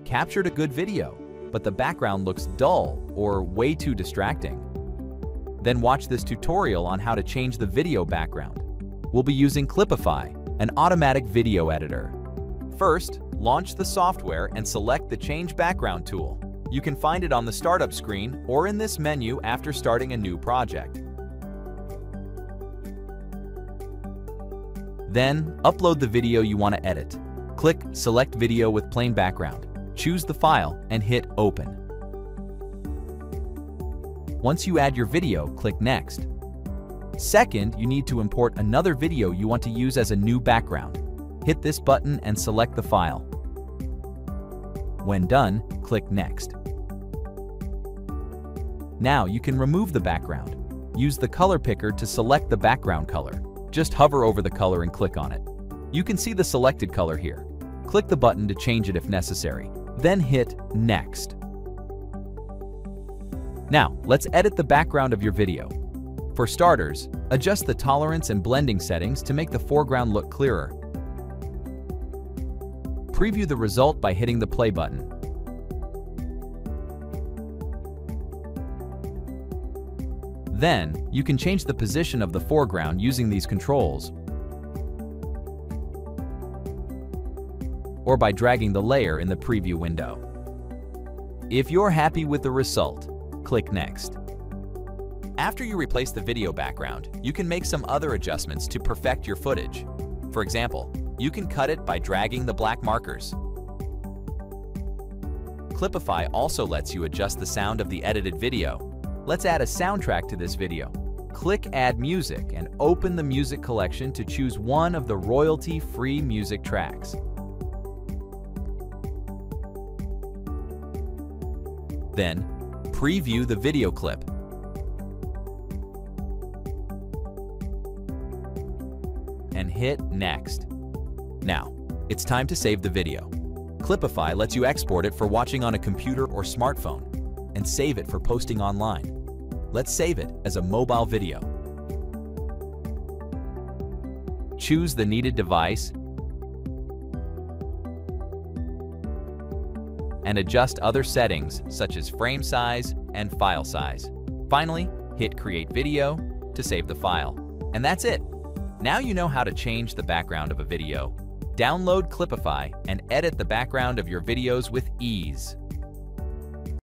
captured a good video, but the background looks dull or way too distracting? Then watch this tutorial on how to change the video background. We'll be using Clipify, an automatic video editor. First, launch the software and select the Change Background tool. You can find it on the startup screen or in this menu after starting a new project. Then, upload the video you want to edit. Click Select Video with Plain Background. Choose the file and hit Open. Once you add your video, click Next. Second, you need to import another video you want to use as a new background. Hit this button and select the file. When done, click Next. Now you can remove the background. Use the color picker to select the background color. Just hover over the color and click on it. You can see the selected color here. Click the button to change it if necessary. Then hit Next. Now, let's edit the background of your video. For starters, adjust the tolerance and blending settings to make the foreground look clearer. Preview the result by hitting the play button. Then, you can change the position of the foreground using these controls, or by dragging the layer in the preview window. If you're happy with the result, click Next. After you replace the video background, you can make some other adjustments to perfect your footage. For example, you can cut it by dragging the black markers. Clipify also lets you adjust the sound of the edited video. Let's add a soundtrack to this video. Click Add Music and open the music collection to choose one of the royalty-free music tracks. Then, preview the video clip. And hit Next. Now, it's time to save the video. Clipify lets you export it for watching on a computer or smartphone, and save it for posting online. Let's save it as a mobile video. Choose the needed device and adjust other settings such as frame size and file size. Finally, hit Create Video to save the file. And that's it! Now you know how to change the background of a video. Download Clipify and edit the background of your videos with ease.